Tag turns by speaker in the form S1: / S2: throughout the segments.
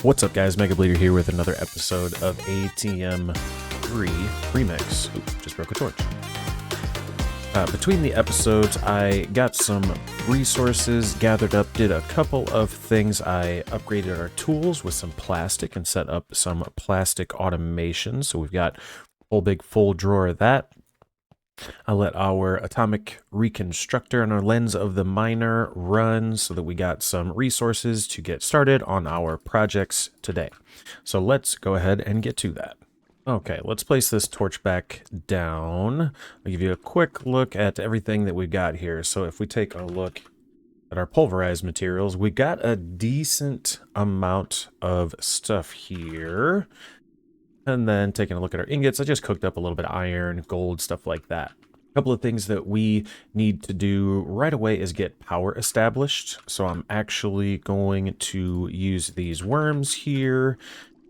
S1: What's up, guys? Mega Bleeder here with another episode of ATM3 Remix. Ooh, just broke a torch. Between the episodes, I got some resources gathered up, did a couple of things. I upgraded our tools with some plastic and set up some plastic automation. So we've got a whole big full drawer of that. I let our atomic reconstructor and our lens of the miner run so that we got some resources to get started on our projects today. So let's go ahead and get to that. Okay, let's place this torch back down. I'll give you a quick look at everything that we've got here. So if we take a look at our pulverized materials, we got a decent amount of stuff here. And then taking a look at our ingots, I just cooked up a little bit of iron, gold, stuff like that. A couple of things that we need to do right away is get power established. So I'm actually going to use these worms here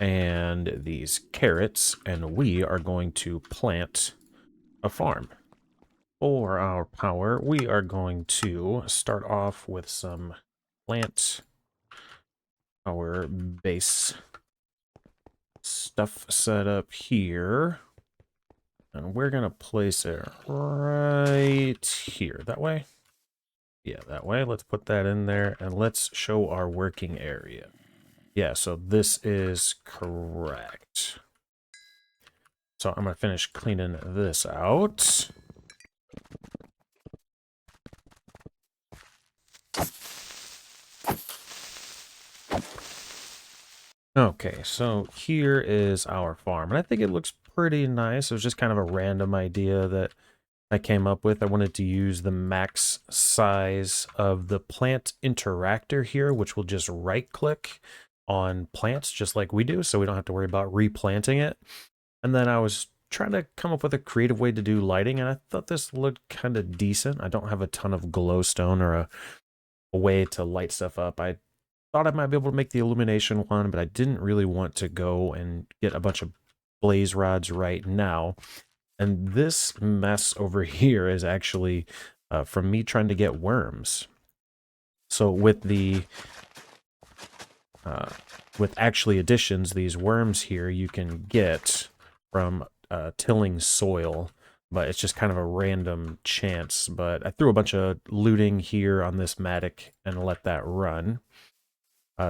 S1: and these carrots, and we are going to plant a farm. For our power, we are going to start off with some plant power base stuff set up here, and we're gonna place it right here. That way? Yeah, that way. Let's put that in there, and let's show our working area. Yeah, so this is correct. So I'm gonna finish cleaning this out. Okay, so here is our farm, and I think it looks pretty nice. It was just kind of a random idea that I came up with. I wanted to use the max size of the plant interactor here, which will just right click on plants just like we do, so we don't have to worry about replanting it. And then I was trying to come up with a creative way to do lighting, and I thought this looked kind of decent. I don't have a ton of glowstone or a way to light stuff up. I thought I might be able to make the illumination one, but I didn't really want to go and get a bunch of blaze rods right now. And this mess over here is actually from me trying to get worms. So with the with actually additions, these worms here you can get from tilling soil, but it's just kind of a random chance. But I threw a bunch of looting here on this matic and let that run.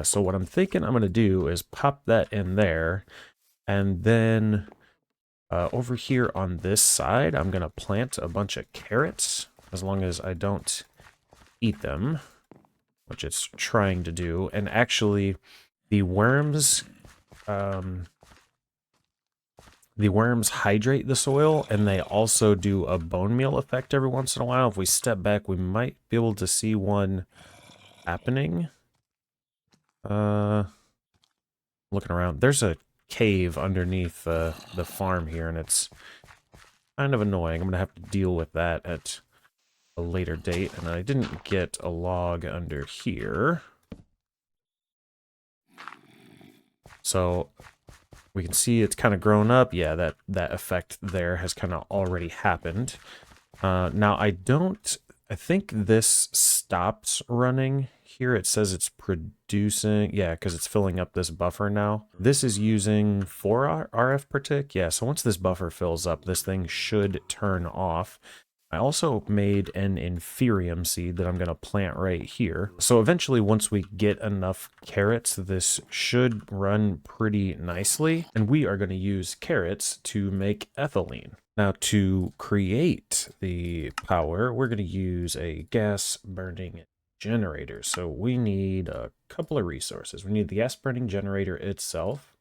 S1: So what I'm thinking I'm going to do is pop that in there, and then over here on this side, I'm going to plant a bunch of carrots, as long as I don't eat them, which it's trying to do. And actually, the worms hydrate the soil, and they also do a bone meal effect every once in a while. If we step back, we might be able to see one happening. Looking around, there's a cave underneath the farm here, and it's kind of annoying. I'm gonna have to deal with that at a later date. And I didn't get a log under here, so we can see it's kind of grown up. Yeah, that effect there has kind of already happened. Now I think this stops running. Here it says it's producing, yeah, because it's filling up this buffer now. This is using 4 RF per tick. Yeah, so once this buffer fills up, this thing should turn off. I also made an inferium seed that I'm going to plant right here. So eventually, once we get enough carrots, this should run pretty nicely. And we are going to use carrots to make ethylene. Now, to create the power, we're going to use a gas burning generator. So we need a couple of resources. We need the gas burning generator itself.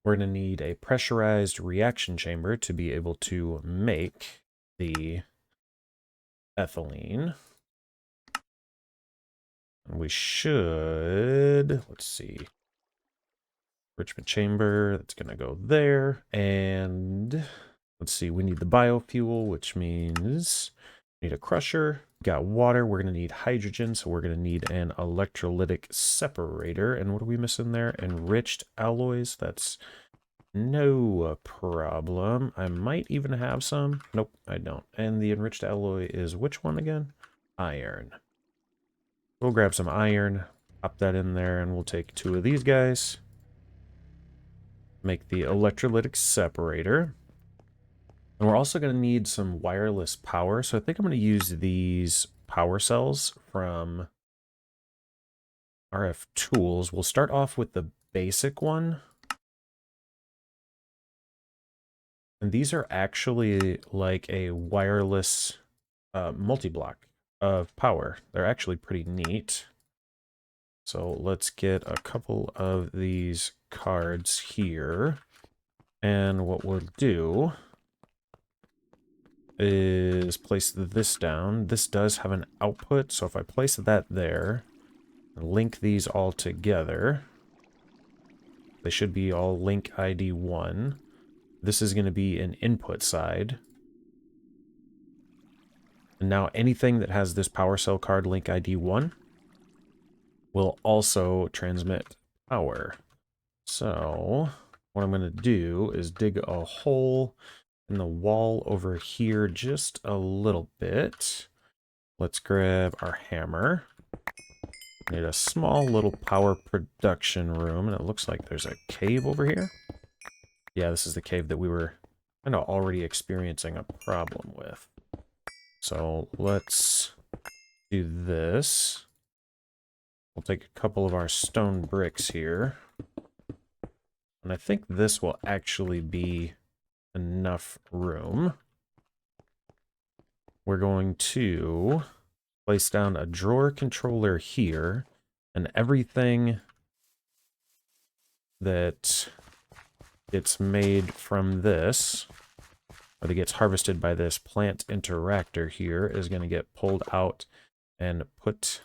S1: We're going to need a pressurized reaction chamber to be able to make the ethylene. And we should, let's see, enrichment chamber, that's going to go there. And let's see, we need the biofuel, which means we need a crusher. Got water, we're going to need hydrogen, so we're going to need an electrolytic separator. And what are we missing there? Enriched alloys, that's no problem. I might even have some. Nope, I don't. And the enriched alloy is which one again? Iron. We'll grab some iron, pop that in there, and we'll take 2 of these guys. Make the electrolytic separator. And we're also going to need some wireless power. So I think I'm going to use these power cells from RF Tools. We'll start off with the basic one. And these are actually like a wireless multi-block of power. They're actually pretty neat. So let's get a couple of these cards here. And what we'll do is place this down. This does have an output, so if I place that there, link these all together, they should be all link ID 1. This is going to be an input side. And now anything that has this power cell card link ID 1 will also transmit power. So what I'm going to do is dig a hole in the wall over here just a little bit. Let's grab our hammer. Need a small little power production room, and it looks like there's a cave over here. Yeah, this is the cave that we were kind of already experiencing a problem with. So let's do this. We'll take a couple of our stone bricks here. And I think this will actually be enough room. We're going to place down a drawer controller here, and everything that gets made from this, or that gets harvested by this plant interactor here, is going to get pulled out and put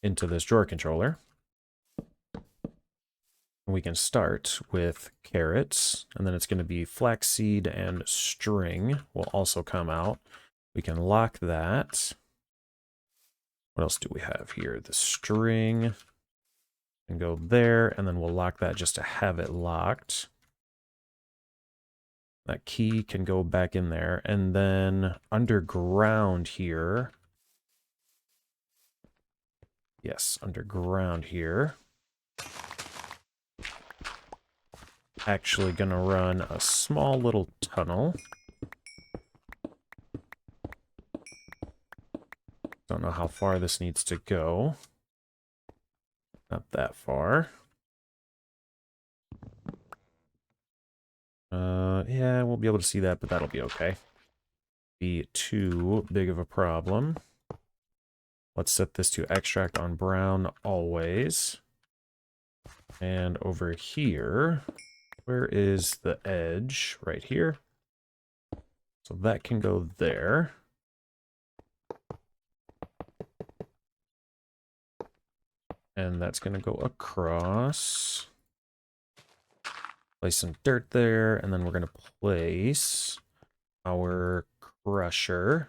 S1: into this drawer controller. We can start with carrots, and then it's going to be flaxseed and string will also come out. We can lock that. What else do we have here? The string can go there, and then we'll lock that just to have it locked. That key can go back in there, and then underground here. Yes, underground here. Actually gonna run a small little tunnel. Don't know how far this needs to go. Not that far. Yeah, we'll be able to see that, but that'll be okay. Be too big of a problem. Let's set this to extract on brown always. And over here, where is the edge? Right here. So that can go there. And that's going to go across. Place some dirt there, and then we're going to place our crusher.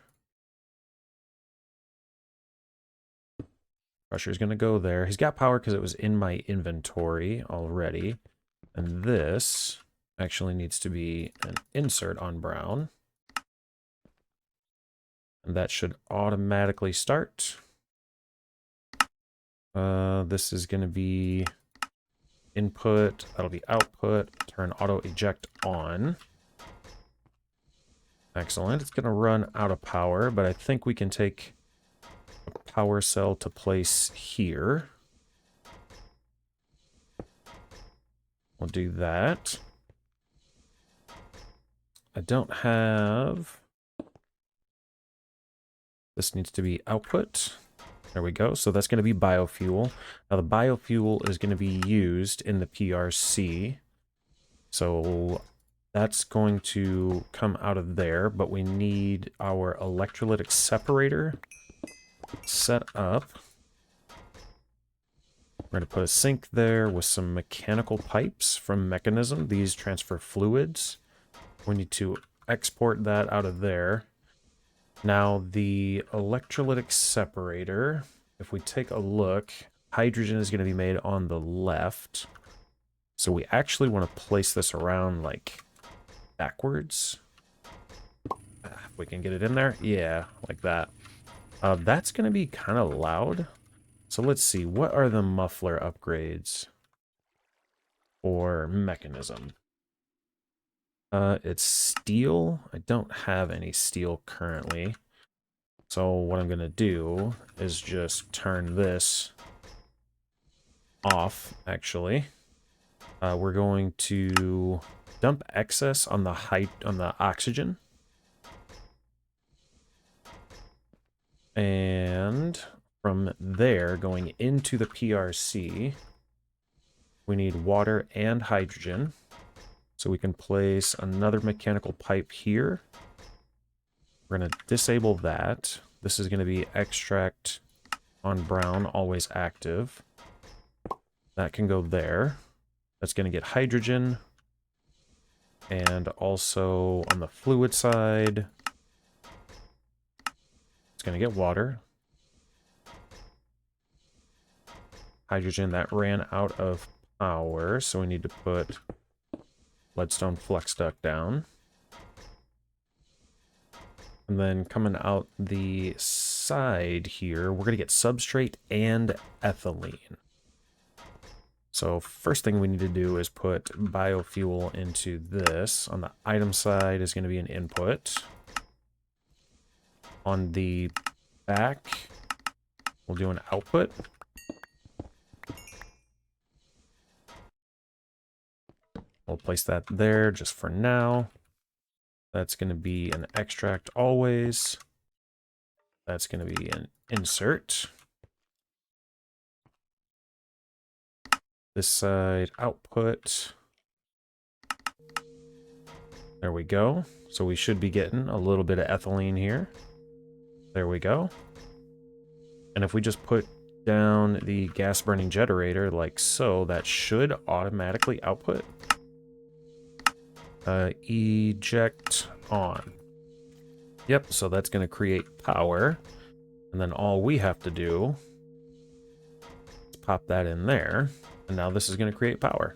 S1: Crusher's going to go there. He's got power because it was in my inventory already. And this actually needs to be an insert on brown. And that should automatically start. This is going to be input. That'll be output. Turn auto eject on. Excellent. It's going to run out of power, but I think we can take a power cell to place here. We'll do that. I don't have... This needs to be output. There we go. So that's going to be biofuel. Now the biofuel is going to be used in the PRC. So that's going to come out of there, but we need our electrolytic separator set up. We're going to put a sink there with some mechanical pipes from Mechanism. These transfer fluids. We need to export that out of there. Now, the electrolytic separator, if we take a look, hydrogen is going to be made on the left. So we actually want to place this around, like, backwards. If we can get it in there. Yeah, like that. That's going to be kind of loud. So let's see. What are the muffler upgrades? for mechanism? It's steel. I don't have any steel currently. So what I'm going to do is just turn this off, actually. We're going to dump excess on the oxygen. And from there, going into the PRC, we need water and hydrogen. So we can place another mechanical pipe here. We're going to disable that. This is going to be extract on brown, always active. That can go there. That's going to get hydrogen. And also on the fluid side, it's going to get water. Hydrogen, that ran out of power, so we need to put leadstone flux duct down. And then coming out the side here, we're going to get substrate and ethylene. So first thing we need to do is put biofuel into this. On the item side is going to be an input. On the back, we'll do an output. We'll place that there just for now. That's going to be an extract always. That's going to be an insert. This side, output. There we go. So we should be getting a little bit of ethylene here. There we go. And if we just put down the gas burning generator like so, that should automatically output. Eject on. Yep, so that's going to create power. And then all we have to do is pop that in there. And now this is going to create power.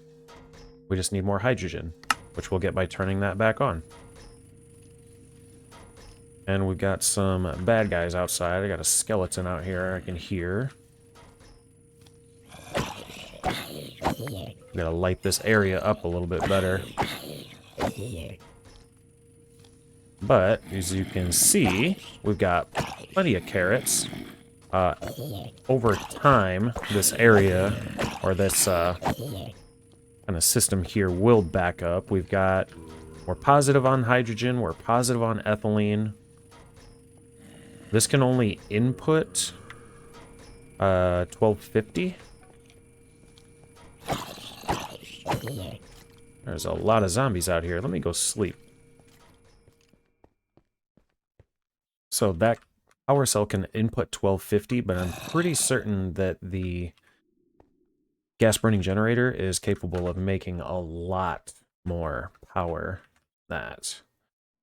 S1: We just need more hydrogen, which we'll get by turning that back on. And we've got some bad guys outside. I got a skeleton out here I can hear. Gotta light this area up a little bit better. But, as you can see, we've got plenty of carrots. Over time, this area, or this kind of system here will back up. We're positive on hydrogen, we're positive on ethylene. This can only input 1250. There's a lot of zombies out here. Let me go sleep. So that power cell can input 1250, but I'm pretty certain that the gas burning generator is capable of making a lot more power than that.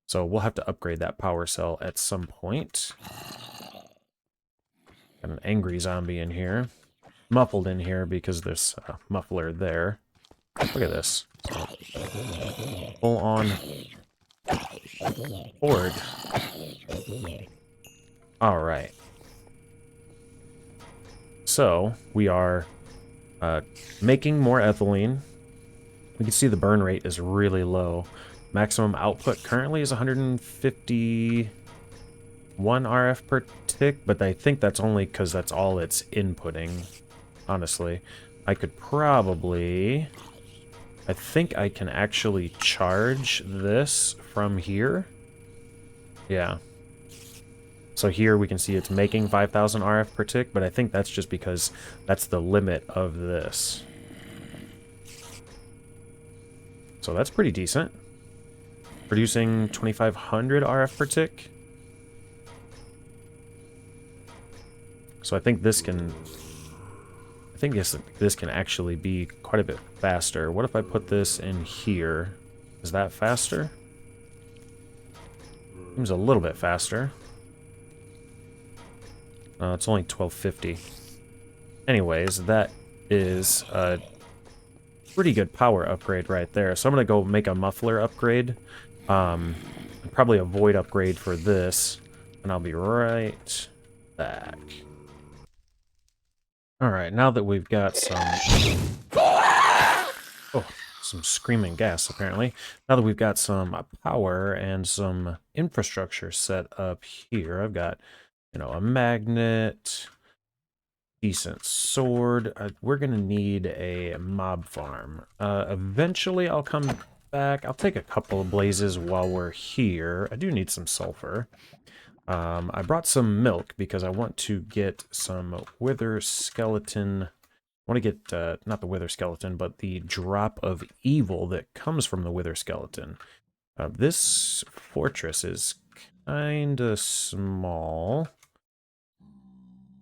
S1: So we'll have to upgrade that power cell at some point. Got an angry zombie in here. Muffled in here because there's a muffler there. Look at this. Full on board. Alright. So, we are making more ethylene. We can see the burn rate is really low. Maximum output currently is 151 RF per tick, but I think that's only because that's all it's inputting, honestly. I could probably... I think I can actually charge this from here. Yeah. So here we can see it's making 5,000 RF per tick, but I think that's just because that's the limit of this. So that's pretty decent. Producing 2,500 RF per tick. So I think this can... this can actually be quite a bit faster. What if I put this in here? Is that faster? Seems a little bit faster. It's only 1250. Anyways, that is a pretty good power upgrade right there. So I'm going to go make a muffler upgrade. Probably a void upgrade for this. And I'll be right back. Alright, now that we've got some... Oh, some screaming gas, apparently. Now that we've got some power and some infrastructure set up here, I've got, you know, a magnet, decent sword. We're going to need a mob farm. Eventually, I'll come back. I'll take a couple of blazes while we're here. I do need some sulfur. I brought some milk because I want to get some wither skeleton. I want to get, not the wither skeleton, but the drop of evil that comes from the wither skeleton. This fortress is kind of small.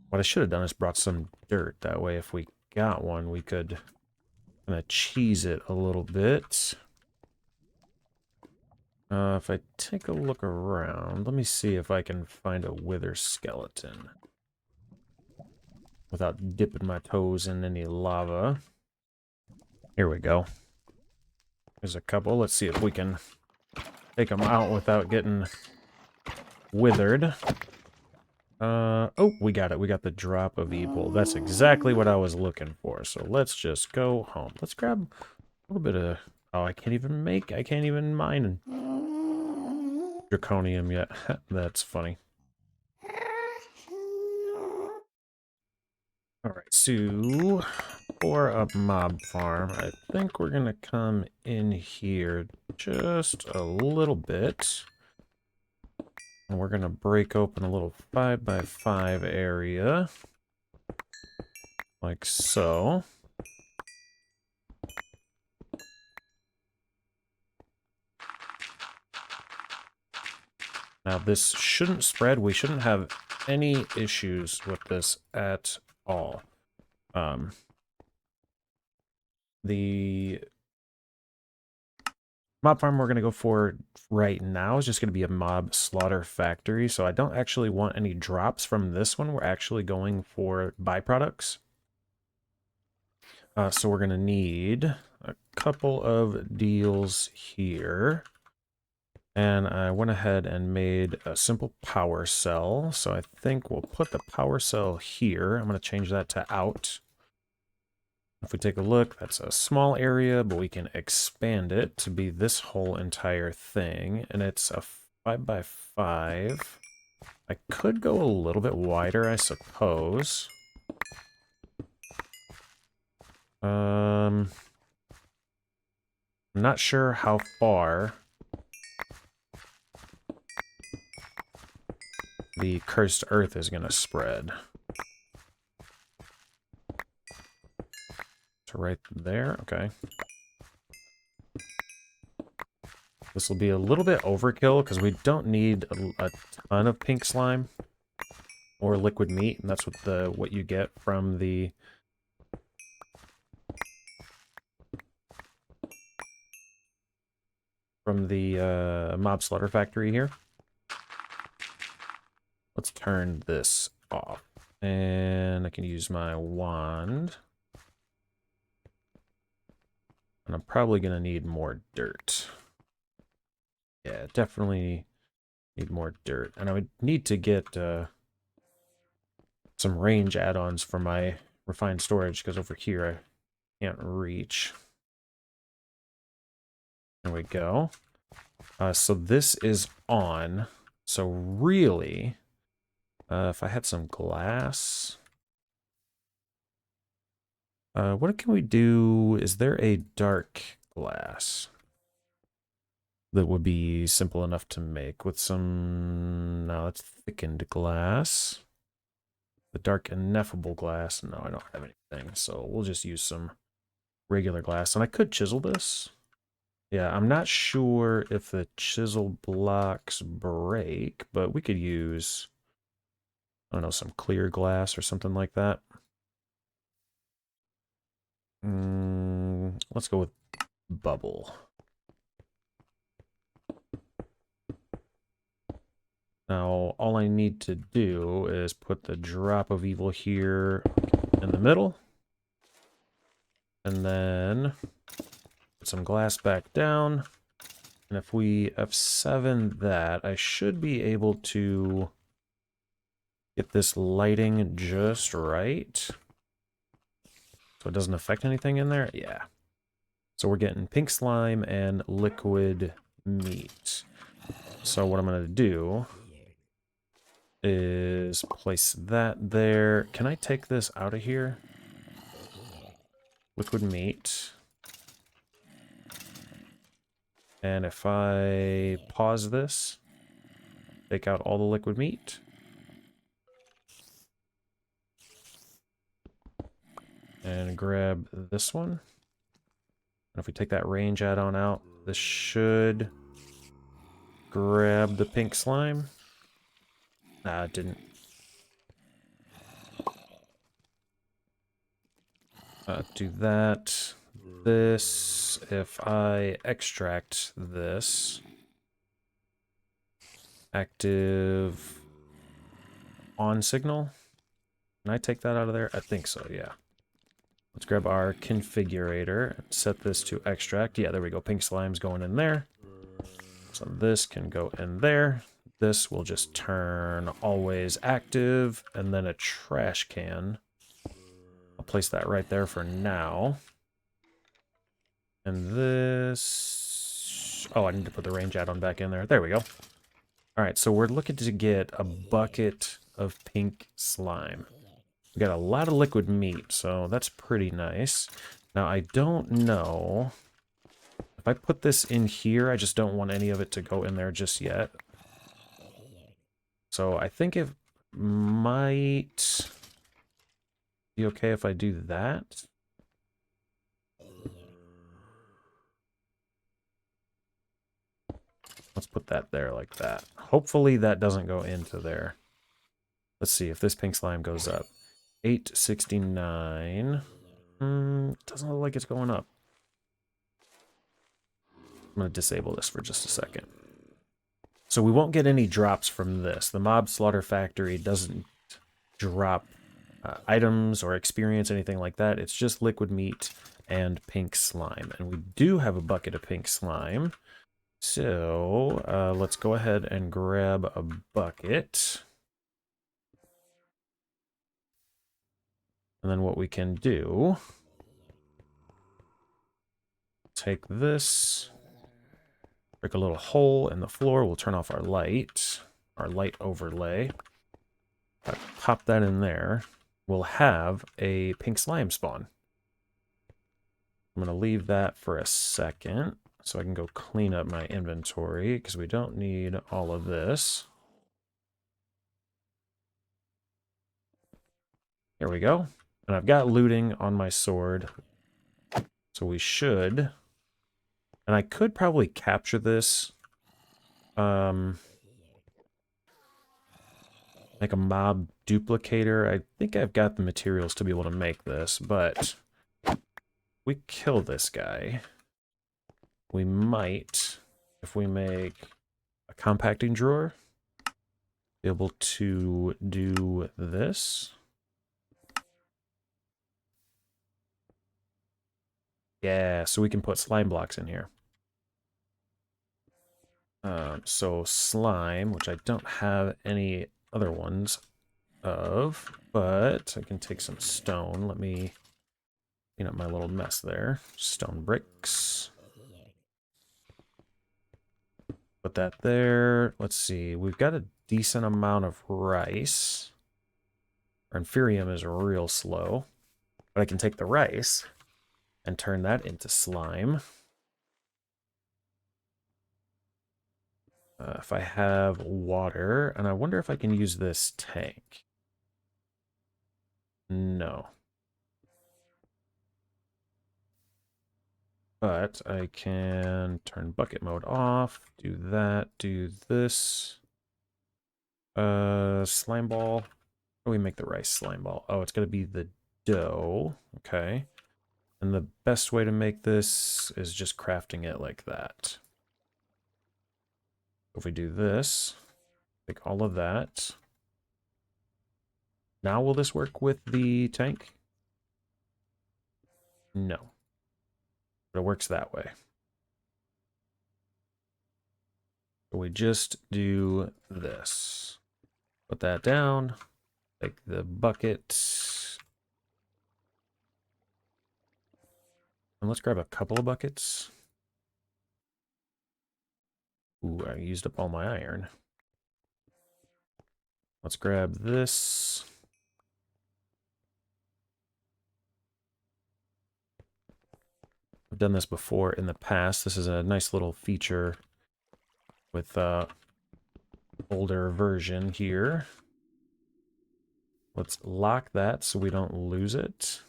S1: What I should have done is brought some dirt. That way, if we got one, we could kind of cheese it a little bit. If I take a look around, let me see if I can find a wither skeleton without dipping my toes in any lava. Here we go. There's a couple. Let's see if we can take them out without getting withered. Oh, we got it. We got the drop of evil. That's exactly what I was looking for. So let's just go home. Let's grab a little bit of... Oh, I can't even mine draconium yet. That's funny. Alright, so for a mob farm, I think we're gonna come in here just a little bit. And we're gonna break open a little 5x5 area. Like so. Now this shouldn't spread. We shouldn't have any issues with this at all. The mob farm we're going to go for right now is just going to be a mob slaughter factory. So I don't actually want any drops from this one. We're actually going for byproducts. So we're going to need a couple of deals here. And I went ahead and made a simple power cell. So I think we'll put the power cell here. I'm going to change that to out. If we take a look, that's a small area, but we can expand it to be this whole entire thing. And it's a 5x5. I could go a little bit wider, I suppose. I'm not sure how far the cursed earth is going to spread. So right there, okay. This will be a little bit overkill because we don't need a ton of pink slime or liquid meat, and that's what you get from the mob slaughter factory here. Let's turn this off, and I can use my wand. And I'm probably gonna need more dirt. Yeah, definitely need more dirt. And I would need to get some range add-ons for my refined storage, because over here I can't reach. There we go. So this is on. So really, if I had some glass... what can we do? Is there a dark glass that would be simple enough to make with some... No, it's thickened glass. The dark ineffable glass. No, I don't have anything. So we'll just use some regular glass. And I could chisel this. Yeah, I'm not sure if the chisel blocks break, but we could use, I don't know, some clear glass or something like that. Let's go with bubble. Now, all I need to do is put the drop of evil here in the middle. And then put some glass back down. And if we F7 that, I should be able to get this lighting just right. So it doesn't affect anything in there? Yeah. So we're getting pink slime and liquid meat. So what I'm going to do is place that there. Can I take this out of here? Liquid meat. And if I pause this, take out all the liquid meat. And grab this one. And if we take that range add-on out, this should grab the pink slime. Nah, it didn't. Do that. This, if I extract this, active on signal. Can I take that out of there? I think so, yeah. Let's grab our configurator and set this to extract. Yeah, there we go. Pink slime's going in there. So this can go in there. This will just turn always active, and then a trash can. I'll place that right there for now. And this... Oh, I need to put the range add-on back in there. There we go. All right, so we're looking to get a bucket of pink slime. We got a lot of liquid meat, so that's pretty nice. Now, I don't know... If I put this in here, I just don't want any of it to go in there just yet. So I think it might be okay if I do that. Let's put that there like that. Hopefully that doesn't go into there. Let's see if this pink slime goes up. 869. Doesn't look like it's going up. I'm going to disable this for just a second. So we won't get any drops from this. The Mob Slaughter Factory doesn't drop items or experience, anything like that. It's just liquid meat and pink slime. And we do have a bucket of pink slime. So let's go ahead and grab a bucket. And then what we can do, take this, break a little hole in the floor. We'll turn off our light overlay. Pop that in there. We'll have a pink slime spawn. I'm going to leave that for a second so I can go clean up my inventory because we don't need all of this. Here we go. And I've got looting on my sword. So we should. And I could probably capture this. Like a mob duplicator. I think I've got the materials to be able to make this, but we kill this guy. We might, if we make a compacting drawer, be able to do this. Yeah, so we can put slime blocks in here. So slime, which I don't have any other ones of, but I can take some stone. Let me clean up my little mess there. Stone bricks. Put that there. Let's see. We've got a decent amount of rice. Our inferium is real slow. But I can take the rice and turn that into slime. If I have water, and I wonder if I can use this tank. No. But I can turn bucket mode off, do that, do this. Slime ball. How do we make the rice slime ball? Oh, it's gonna be the dough. Okay. And the best way to make this is just crafting it like that. If we do this, take all of that. Now will this work with the tank? No. But it works that way. So we just do this. Put that down. Take the bucket. And let's grab a couple of buckets. Ooh, I used up all my iron. Let's grab this. I've done this before in the past. This is a nice little feature with older version here. Let's lock that so we don't lose it.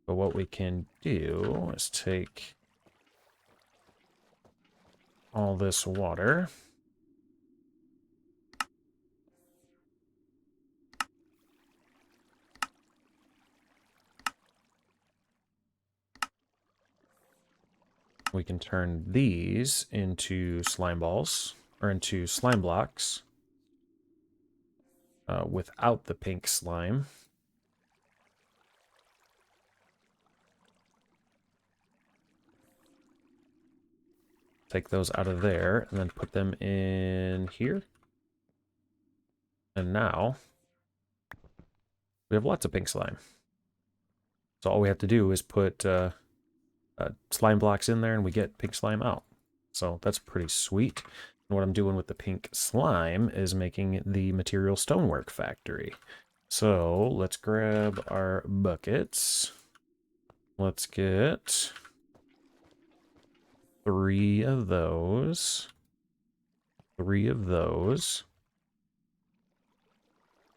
S1: But what we can do is take all this water. We can turn these into slime balls, or into slime blocks, without the pink slime. Take those out of there, and then put them in here. And now, we have lots of pink slime. So all we have to do is put slime blocks in there, and we get pink slime out. So that's pretty sweet. And what I'm doing with the pink slime is making the material stonework factory. So let's grab our buckets. Let's get 3 of those. 3 of those.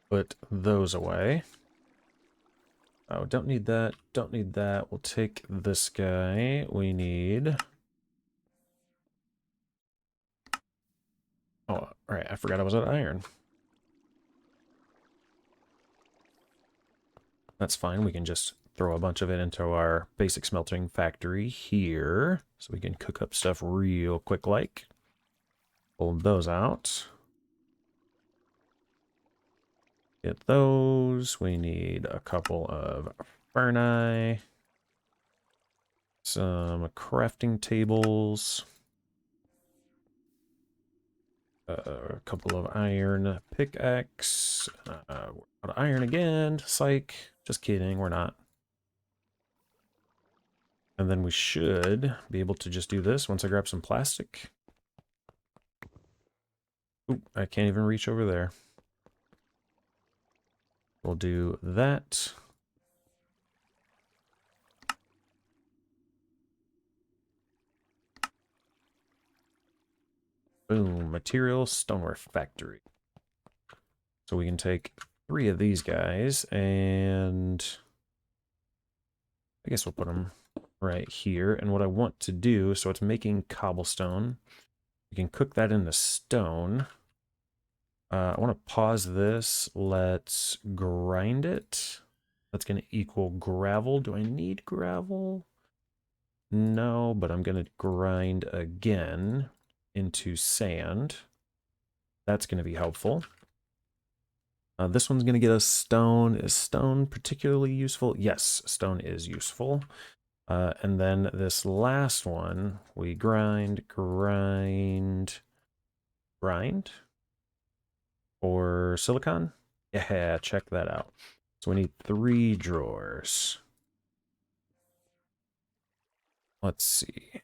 S1: Put those away. Oh, don't need that. Don't need that. We'll take this guy. We need... Oh, all right. I forgot I was at iron. That's fine. We can just throw a bunch of it into our basic smelting factory here. So we can cook up stuff real quick like. Pull those out. Get those. We need a couple of ferni. Some crafting tables. A couple of iron pickaxe. Out of iron again. Psych. Just kidding, we're not. And then we should be able to just do this once I grab some plastic. Oop, I can't even reach over there. We'll do that. Boom, material stonework factory. So we can take 3 of these guys, and I guess we'll put them right here. And what I want to do, so it's making cobblestone. We can cook that into stone. I want to pause this. Let's grind it. That's going to equal gravel. Do I need gravel? No, but I'm going to grind again into sand. That's going to be helpful. This one's going to get us stone. Is stone particularly useful? Yes, stone is useful. And then this last one, we grind. Or silicon? Yeah, check that out. So we need 3 drawers. Let's see.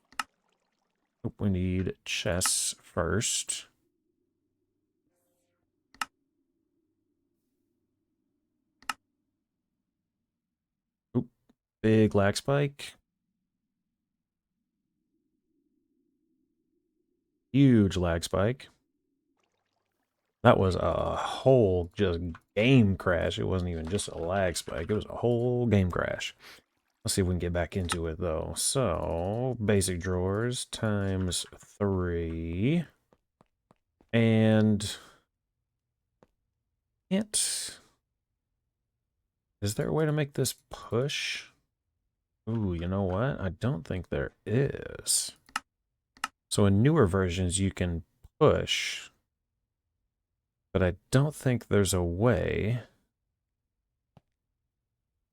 S1: We need chests first. Oop, big lag spike. Huge lag spike. That was a whole just game crash. It wasn't even just a lag spike. It was a whole game crash. Let's see if we can get back into it, though. So, basic drawers times 3. And... Is there a way to make this push? Ooh, you know what? I don't think there is. So in newer versions, you can push, but I don't think there's a way,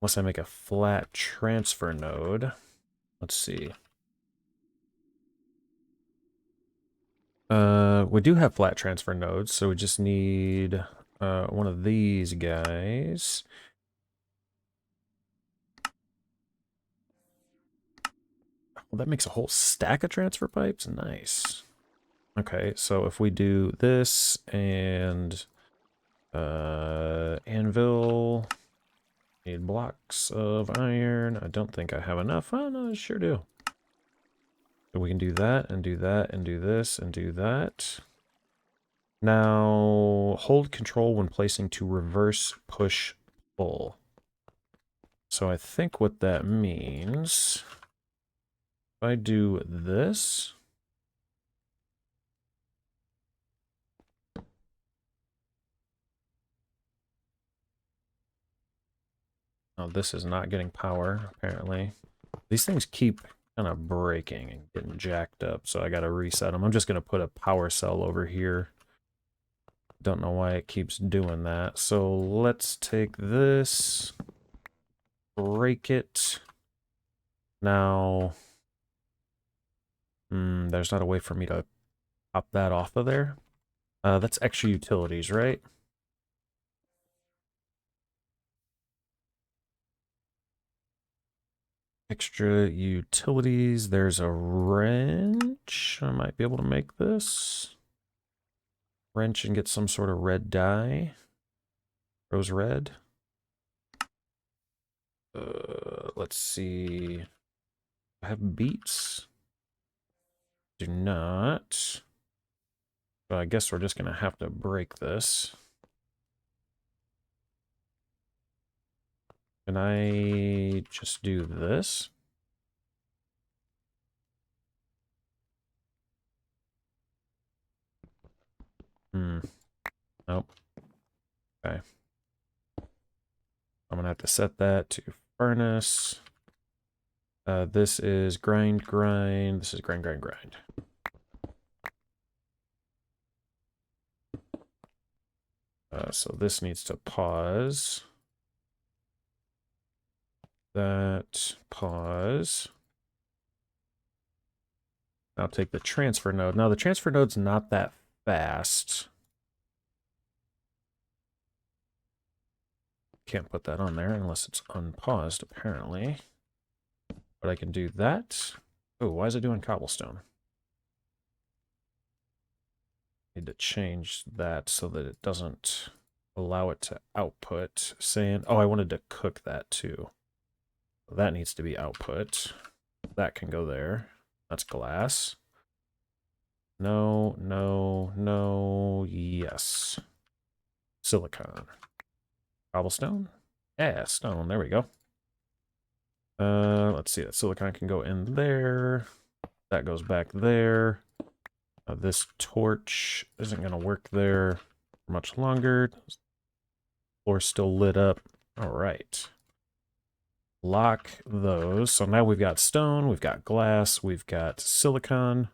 S1: unless I make a flat transfer node. Let's see. We do have flat transfer nodes, so we just need one of these guys. Well, that makes a whole stack of transfer pipes. Nice. Okay, so if we do this and anvil, need blocks of iron. I don't think I have enough. Oh, no, I sure do. So we can do that and do that and do this and do that. Now, hold control when placing to reverse push pull. So I think what that means, if I do this, oh, this is not getting power, apparently. These things keep kind of breaking and getting jacked up, so I gotta reset them. I'm just gonna put a power cell over here. Don't know why it keeps doing that. So let's take this, break it. Now, there's not a way for me to pop that off of there. That's extra utilities, right? Extra utilities. There's a wrench. I might be able to make this. Wrench and get some sort of red dye. Rose red. Let's see. I have beets. Do not. So I guess we're just going to have to break this. Can I just do this? Nope. Okay. I'm going to have to set that to furnace. This is grind, grind. This is grind, grind, grind. So this needs to pause. That, pause. Now take the transfer node. Now the transfer node's not that fast. Can't put that on there unless it's unpaused, apparently. But I can do that. Oh, why is it doing cobblestone? Need to change that so that it doesn't allow it to output sand. Oh, I wanted to cook that too. That needs to be output. That can go there. That's glass. No, no, no, yes. Silicon. Cobblestone? Yeah, stone. There we go. Let's see. That silicon can go in there. That goes back there. This torch isn't going to work there much longer. Floor's still lit up. All right. Lock those. So now we've got stone, we've got glass, we've got silicon.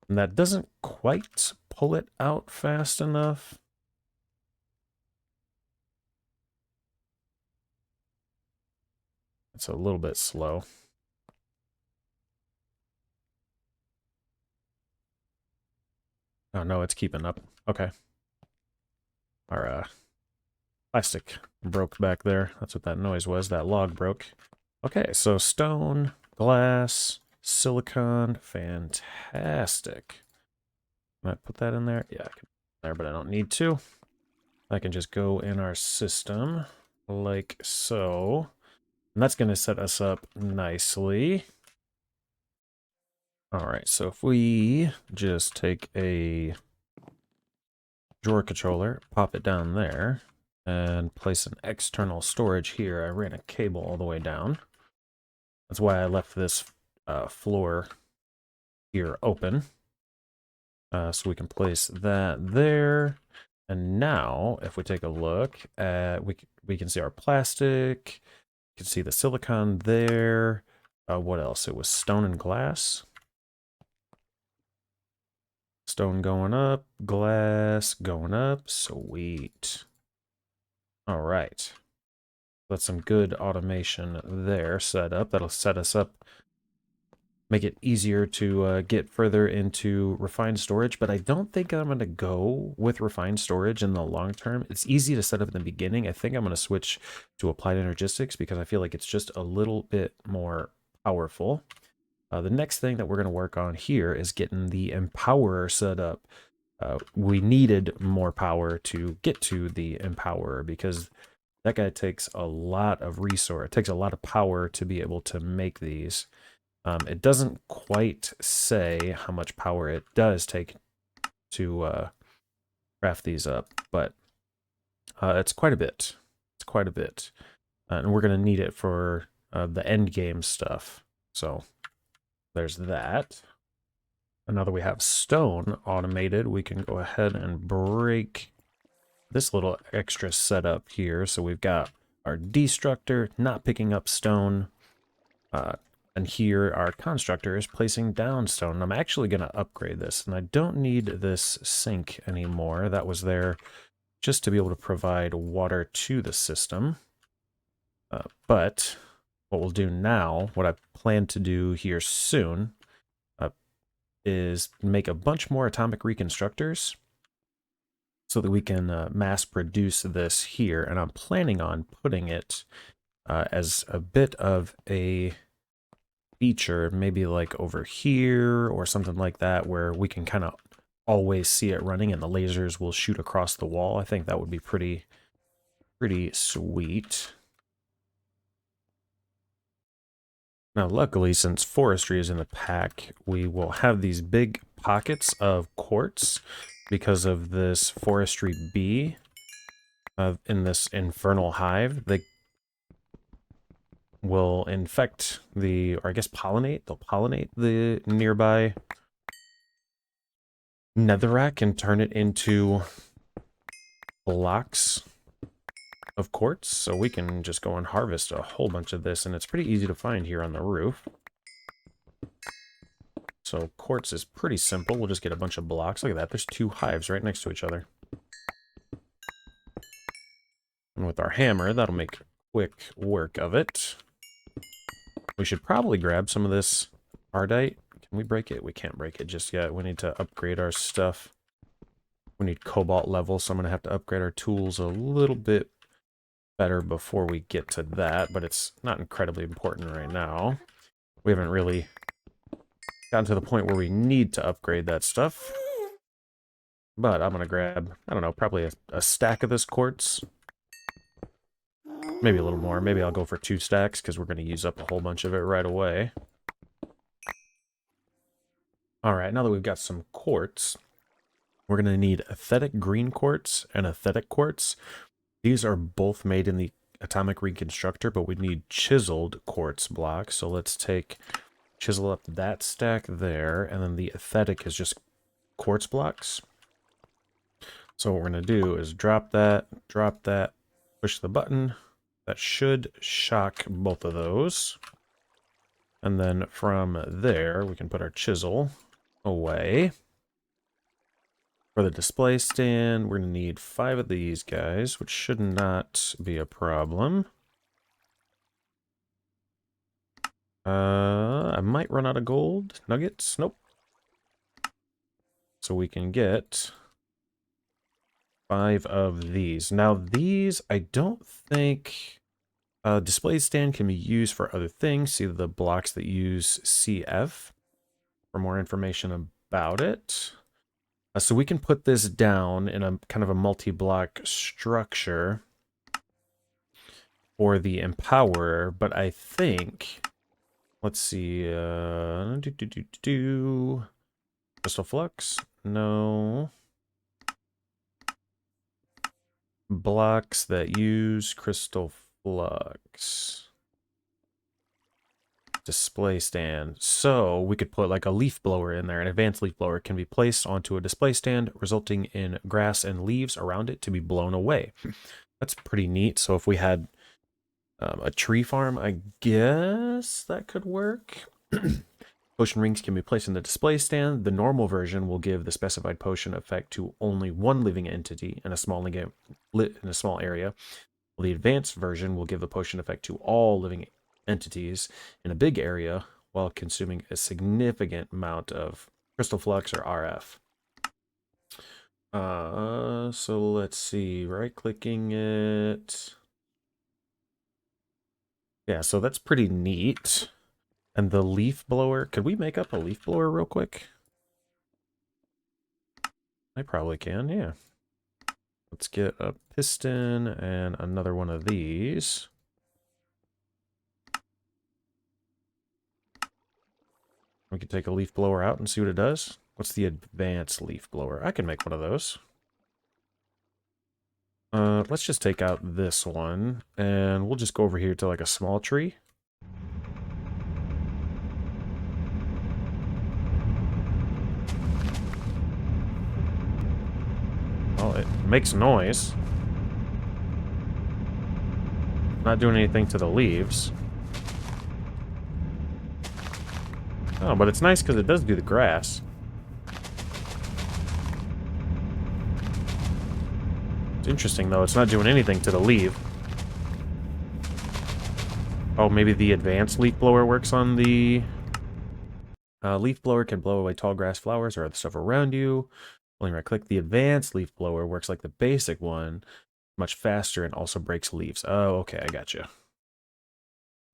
S1: And that doesn't quite pull it out fast enough. It's a little bit slow. Oh no, it's keeping up. Okay. Our plastic broke back there. That's what that noise was. That log broke. Okay, so stone, glass, silicon, fantastic. Can I put that in there? Yeah, I can put it there, but I don't need to. I can just go in our system like so. And that's going to set us up nicely. All right, so if we just take a drawer controller, pop it down there, and place an external storage here. I ran a cable all the way down. That's why I left this floor here open. So we can place that there. And now, if we take a look at, we can see our plastic. You can see the silicon there. What else? It was stone and glass. Stone going up, glass going up. Sweet. All right. That's some good automation there set up. That'll set us up, make it easier to get further into refined storage, but I don't think I'm going to go with refined storage in the long term. It's easy to set up in the beginning. I think I'm going to switch to applied energistics because I feel like it's just a little bit more powerful. The next thing that we're going to work on here is getting the Empowerer set up. We needed more power to get to the Empowerer because that guy takes a lot of resource. It takes a lot of power to be able to make these. It doesn't quite say how much power it does take to craft these up, but it's quite a bit. It's quite a bit. And we're going to need it for the end game stuff. So there's that. And now that we have stone automated, we can go ahead and break this little extra setup here. So we've got our destructor not picking up stone. And here our constructor is placing down stone. I'm actually going to upgrade this. And I don't need this sink anymore. That was there just to be able to provide water to the system. But what we'll do now, what I plan to do here soon, is make a bunch more atomic reconstructors so that we can mass produce this here. And I'm planning on putting it as a bit of a feature, maybe like over here or something like that, where we can kind of always see it running and the lasers will shoot across the wall. I think that would be pretty sweet. Now, luckily, since forestry is in the pack, we will have these big pockets of quartz because of this forestry bee in this infernal hive. They will infect or I guess pollinate. They'll pollinate the nearby netherrack and turn it into blocks of quartz. So we can just go and harvest a whole bunch of this, and it's pretty easy to find here on the roof. So quartz is pretty simple. We'll just get a bunch of blocks. Look at that. There's 2 hives right next to each other. And with our hammer, that'll make quick work of it. We should probably grab some of this ardite. Can we break it? We can't break it just yet. We need to upgrade our stuff. We need cobalt level, so I'm going to have to upgrade our tools a little bit better before we get to that, but it's not incredibly important right now. We haven't really gotten to the point where we need to upgrade that stuff. But I'm going to grab, I don't know, probably a stack of this quartz. Maybe a little more. Maybe I'll go for 2 stacks because we're going to use up a whole bunch of it right away. Alright, now that we've got some quartz, we're going to need aesthetic green quartz and aesthetic quartz. These are both made in the atomic reconstructor, but we need chiseled quartz blocks. So let's chisel up that stack there, and then the aesthetic is just quartz blocks. So what we're going to do is drop that, push the button. That should shock both of those. And then from there, we can put our chisel away. For the display stand, we're going to need 5 of these guys, which should not be a problem. I might run out of gold nuggets. Nope. So we can get 5 of these. Now these, I don't think display stand can be used for other things. See the blocks that use CF for more information about it. So we can put this down in a kind of a multi-block structure for the Empowerer, but I think, let's see, Crystal Flux? No. Blocks that use Crystal Flux. Display stand. So we could put like a leaf blower in there. An advanced leaf blower can be placed onto a display stand, resulting in grass and leaves around it to be blown away. That's pretty neat. So if we had a tree farm, I guess that could work. Potion rings can be placed in the display stand. The normal version will give the specified potion effect to only one living entity in a small area. The advanced version will give the potion effect to all living entities in a big area while consuming a significant amount of crystal flux or RF. So let's see, right-clicking it. Yeah, so that's pretty neat. And the leaf blower, could we make up a leaf blower real quick? I probably can, yeah. Let's get a piston and another one of these. We can take a leaf blower out and see what it does. What's the advanced leaf blower? I can make one of those. Let's just take out this one, and we'll just go over here to like a small tree. Oh, it makes noise. Not doing anything to the leaves. Oh, but it's nice because it does do the grass. It's interesting, though. It's not doing anything to the leaf. Oh, maybe the advanced leaf blower works on the... leaf blower can blow away tall grass, flowers, or other stuff around you. Only right-click. The advanced leaf blower works like the basic one, much faster, and also breaks leaves. Oh, okay, I gotcha.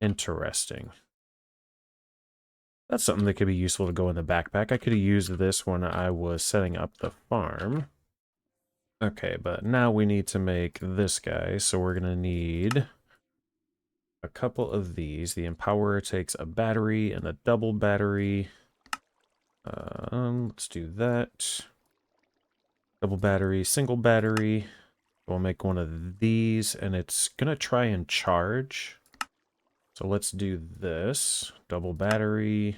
S1: Interesting. That's something that could be useful to go in the backpack. I could have used this when I was setting up the farm. Okay, but now we need to make this guy, so we're going to need a couple of these. The Empower takes a battery and a double battery. Let's do that. Double battery, single battery. We'll make one of these, and it's going to try and charge. So let's do this. Double battery.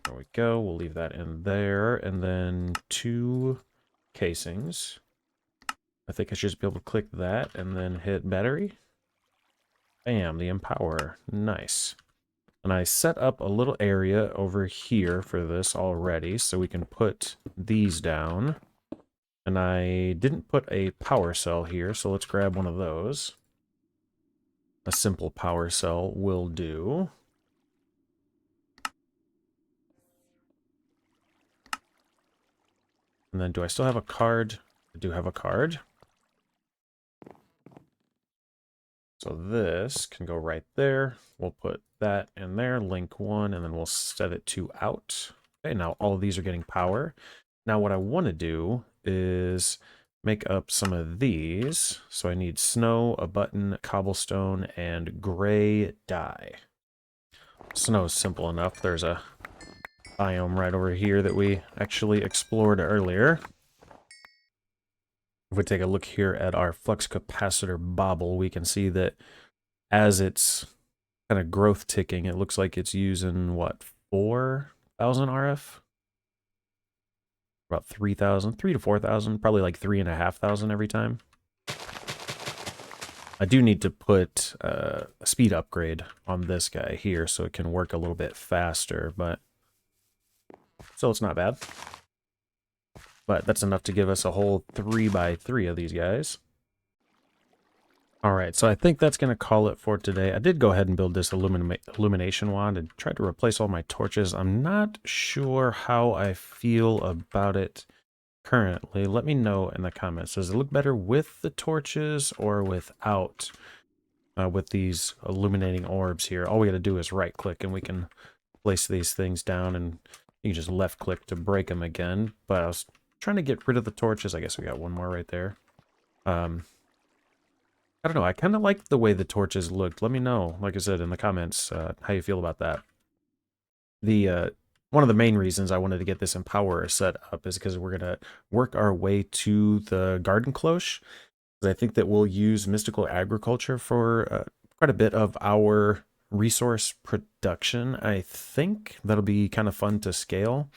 S1: There we go. We'll leave that in there. And then 2 casings. I think I should just be able to click that and then hit battery. Bam, the Empower. Nice. And I set up a little area over here for this already, so we can put these down. And I didn't put a power cell here, so let's grab one of those. A simple power cell will do. And then do I still have a card? I do have a card. So this can go right there. We'll put that in there, link 1, and then we'll set it to out. Okay, now all of these are getting power. Now what I want to do is make up some of these. So I need snow, a button, cobblestone, and gray dye. Snow is simple enough. There's a biome right over here that we actually explored earlier. If we take a look here at our flux capacitor bobble, we can see that as it's kind of growth ticking, it looks like it's using, what, 4,000 RF? About 3,000, 3 to 4,000, probably like 3,500 every time. I do need to put a speed upgrade on this guy here so it can work a little bit faster, but still it's not bad. But that's enough to give us a whole 3x3 of these guys. Alright, so I think that's going to call it for today. I did go ahead and build this illumination wand and tried to replace all my torches. I'm not sure how I feel about it currently. Let me know in the comments. Does it look better with the torches or without, with these illuminating orbs here? All we got to do is right click and we can place these things down, and you can just left click to break them again. But I was trying to get rid of the torches. I guess we got one more right there. I don't know. I kind of like the way the torches looked. Let me know, like I said, in the comments, how you feel about that. The one of the main reasons I wanted to get this Empower set up is because we're going to work our way to the garden cloche. I think that we'll use mystical agriculture for quite a bit of our resource production. I think that'll be kind of fun to scale.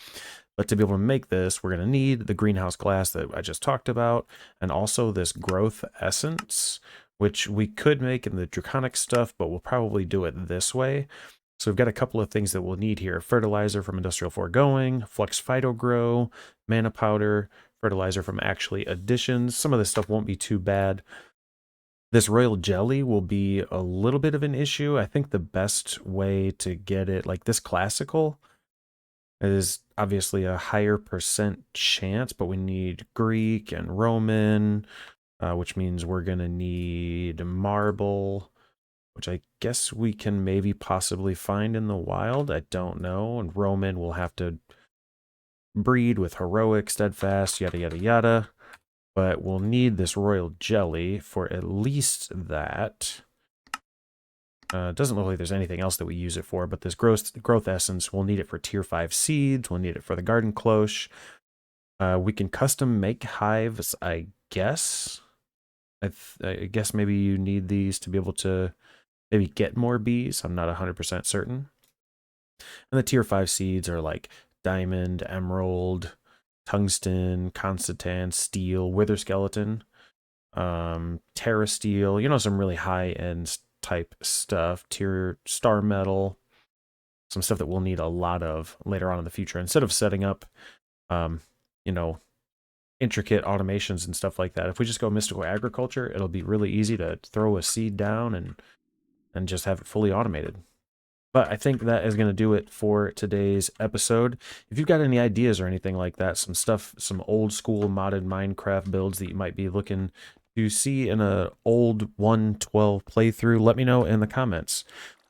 S1: But to be able to make this, we're going to need the greenhouse glass that I just talked about, and also this growth essence, which we could make in the draconic stuff, but we'll probably do it this way. So we've got a couple of things that we'll need here. Fertilizer from Industrial Foregoing, Flux Phyto Grow, Mana Powder, fertilizer from Actually Additions. Some of this stuff won't be too bad. This royal jelly will be a little bit of an issue. I think the best way to get it, like this classical, is obviously a higher percent chance, but we need Greek and Roman, which means we're going to need marble. which I guess we can maybe possibly find in the wild. I don't know. And Roman will have to breed with heroic, steadfast, yada, yada, yada. But we'll need this royal jelly for at least that. Doesn't look like there's anything else that we use it for, but this growth essence, we'll need it for tier 5 seeds. We'll need it for the garden cloche. We can custom make hives, I guess. I guess maybe you need these to be able to maybe get more bees. I'm not 100% certain. And the tier 5 seeds are like diamond, emerald, tungsten, constantan, steel, wither skeleton, terra steel, you know, some really high-end type stuff, tier star metal, some stuff that we'll need a lot of later on in the future. Instead of setting up, you know, intricate automations and stuff like that, if we just go mystical agriculture, it'll be really easy to throw a seed down and just have it fully automated. But I think that is going to do it for today's episode. If you've got any ideas or anything like that, some stuff, some old school modded Minecraft builds that you might be looking to see in an old 1.12 playthrough, let me know in the comments.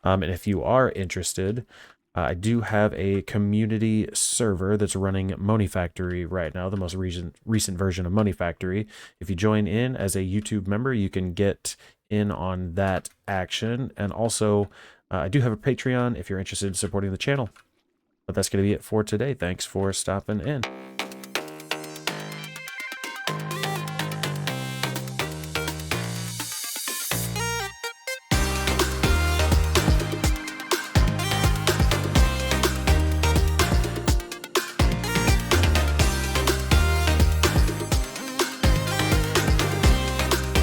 S1: And if you are interested, I do have a community server that's running Money Factory right now, the most recent version of Money Factory. If you join in as a YouTube member, you can get in on that action. And also, I do have a Patreon if you're interested in supporting the channel. But that's going to be it for today. Thanks for stopping in.